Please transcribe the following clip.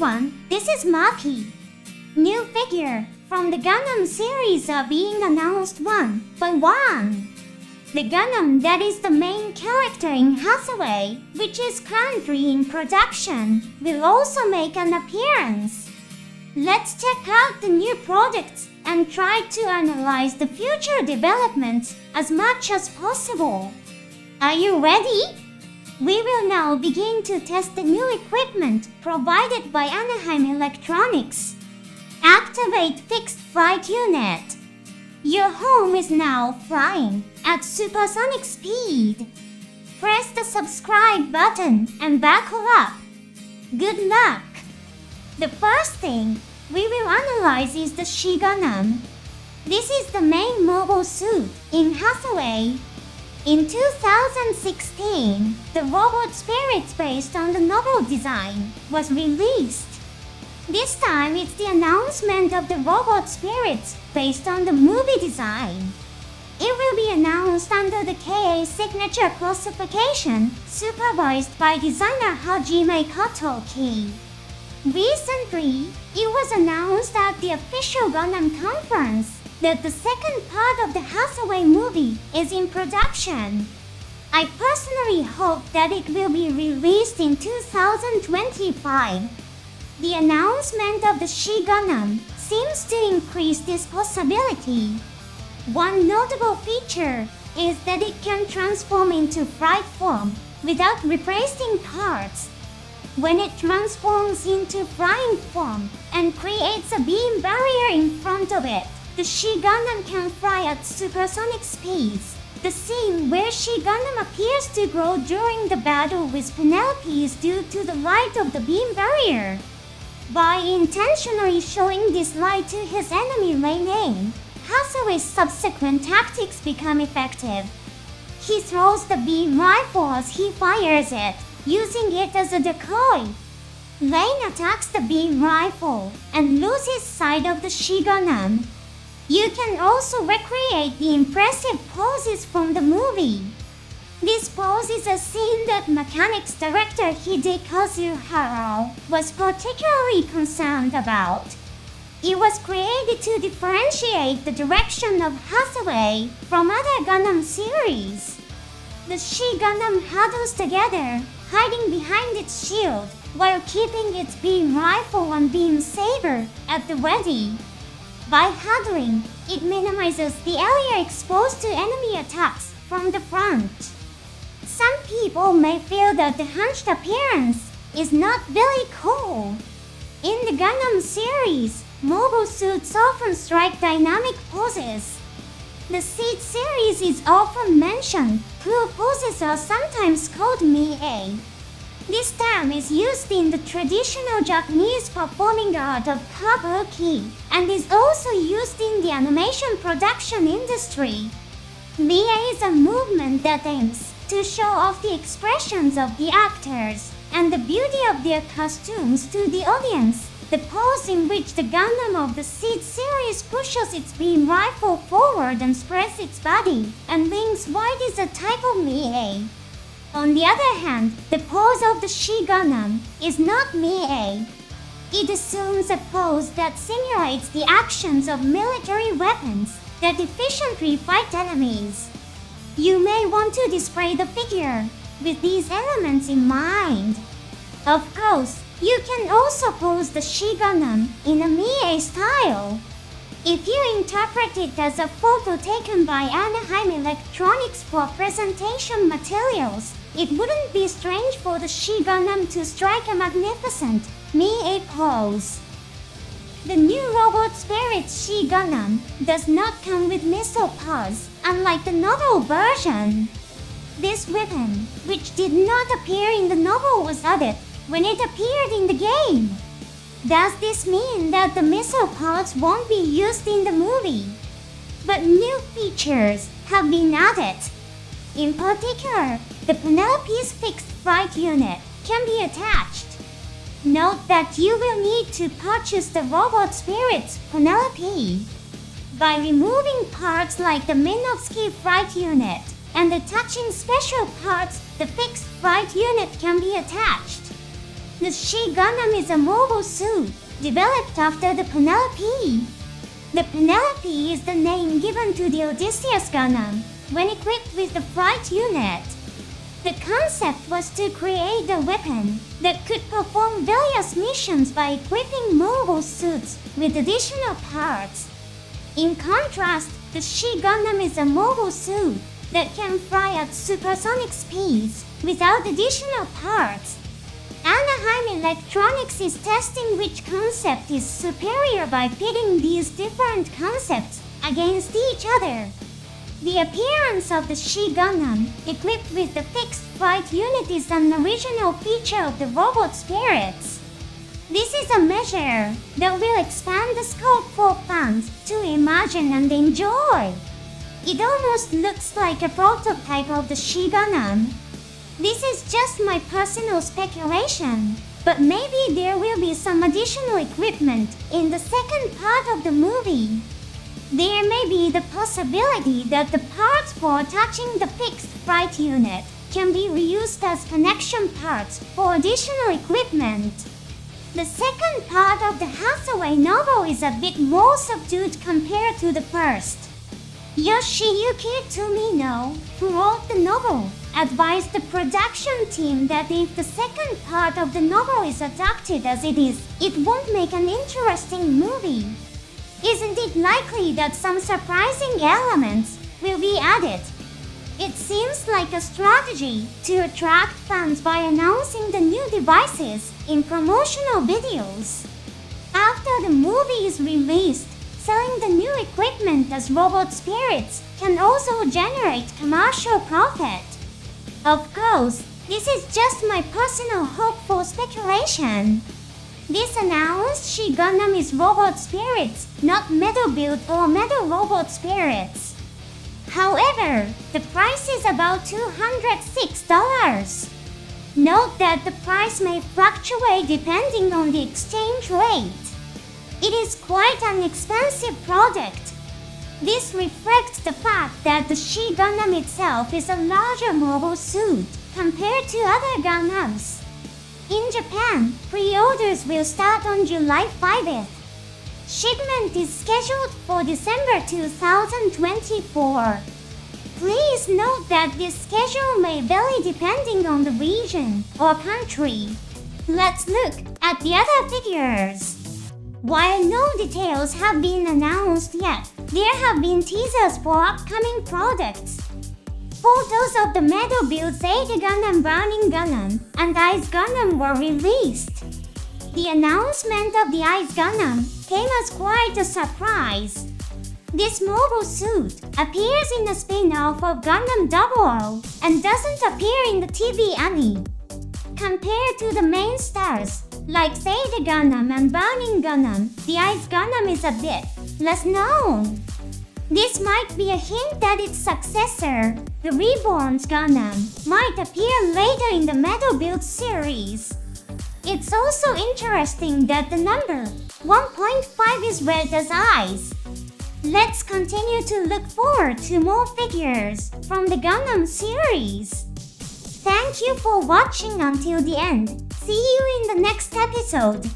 everyone, this is Maki. New figure from the Gundam series are being announced one by one. The Gundam that is the main character in Hathaway, which is currently in production, will also make an appearance. Let's check out the new products and try to analyze the future developments as much as possible. Are you ready? We will now begin to test the new equipment provided by Anaheim Electronics. Activate fixed flight unit. Your home is now flying at supersonic speed. Press the subscribe button and buckle up. Good luck! The first thing we will analyze is the Xi Gundam. This is the main mobile suit in Hathaway. In 2016, the robot Spirits based on the novel design was released. This time it's the announcement of the robot Spirits based on the movie design. It will be announced under the KA signature classification supervised by designer Hathaway. Recently, it was announced at the official Gundam conference that the second part of the Hathaway movie is in production. I personally hope that it will be released in 2025. The announcement of the Xi Gundam seems to increase this possibility. One notable feature is that it can transform into flight form without replacing parts. When it transforms into flying form and creates a beam barrier in front of it, the Xi Gundam can fly at supersonic speeds. The scene where Xi Gundam appears to glow during the battle with Penelope is due to the light of the beam barrier. By intentionally showing this light to his enemy Lane Aim, Hathaway's subsequent tactics become effective. He throws the beam rifle as he fires it, using it as a decoy. Lane attacks the beam rifle and loses sight of the Xi Gundam. You can also recreate the impressive poses from the movie. This pose is a scene that mechanics director Hidekazu Haro was particularly concerned about. It was created to differentiate the direction of Hathaway from other Gundam series. The Xi Gundam huddles together, hiding behind its shield, while keeping its beam rifle and beam saber at the ready. By huddling, it minimizes the area exposed to enemy attacks from the front. Some people may feel that the hunched appearance is not very cool. In the Gundam series, mobile suits often strike dynamic poses. The Seed series is often mentioned. Cool poses are sometimes called mei. This term is used in the traditional Japanese performing art of kabuki and is also used in the animation production industry. Mei is a movement that aims to show off the expressions of the actors and the beauty of their costumes to the audience. The pose in which the Gundam of the Seed series pushes its beam rifle forward and spreads its body and wings wide is a type of mei. On the other hand, the pose of the Xi Gundam is not mei. It assumes a pose that simulates the actions of military weapons that efficiently fight enemies. You may want to display the figure with these elements in mind. Of course, you can also pose the Xi Gundam in a mei style. If you interpret it as a photo taken by Anaheim Electronics for presentation materials, it wouldn't be strange for the Xi Gundam to strike a magnificent mei pose. The new robot Spirit Xi Gundam does not come with missile pods, unlike the novel version. This weapon, which did not appear in the novel, was added when it appeared in the game. Does this mean that the missile pods won't be used in the movie? But new features have been added. In particular, the Penelope's fixed flight unit can be attached. Note that you will need to purchase the robot Spirit's Penelope. By removing parts like the Minovsky flight unit and attaching special parts, the fixed flight unit can be attached. The Xi Gundam is a mobile suit developed after the Penelope. The Penelope is the name given to the Odysseus Gundam when equipped with the flight unit. The concept was to create a weapon that could perform various missions by equipping mobile suits with additional parts. In contrast, the Xi Gundam is a mobile suit that can fly at supersonic speeds without additional parts. Anaheim Electronics is testing which concept is superior by pitting these different concepts against each other. The appearance of the Xi Gundam, equipped with the fixed flight unit, is an original feature of the robot spirits. This is a measure that will expand the scope for fans to imagine and enjoy. It almost looks like a prototype of the Xi Gundam. This is just my personal speculation, but maybe there will be some additional equipment in the second part of the movie. There may be the possibility that the parts for attaching the fixed flight unit can be reused as connection parts for additional equipment. The second part of the Hathaway novel is a bit more subdued compared to the first. Yoshiyuki Tomino, who wrote the novel, advised the production team that if the second part of the novel is adapted as it is, it won't make an interesting movie. Isn't it likely that some surprising elements will be added? It seems like a strategy to attract fans by announcing the new devices in promotional videos. After the movie is released, selling the new equipment as robot spirits can also generate commercial profit. Of course, this is just my personal hopeful speculation. This announced Xi Gundam is robot spirits, not metal build or metal robot spirits. However, the price is about $206. Note that the price may fluctuate depending on the exchange rate. It is quite an expensive product. This reflects the fact that the Xi Gundam itself is a larger mobile suit compared to other Gundams. In Japan, pre-orders will start on July 5th. Shipment is scheduled for December 2024. Please note that this schedule may vary depending on the region or country. Let's look at the other figures. While no details have been announced yet, there have been teasers for upcoming products. Photos of the metal builds Ada Gundam, Burning Gundam, and Ice Gundam were released. The announcement of the Ice Gundam came as quite a surprise. This mobile suit appears in a spin-off of Gundam 00 and doesn't appear in the TV anime. Compared to the main stars, like Ada Gundam and Burning Gundam, the Ice Gundam is a bit less known. This might be a hint that its successor, the Reborn Gundam, might appear later in the Metal Build series. It's also interesting that the number 1.5 is read as eyes. Let's continue to look forward to more figures from the Gundam series. Thank you for watching until the end. See you in the next episode.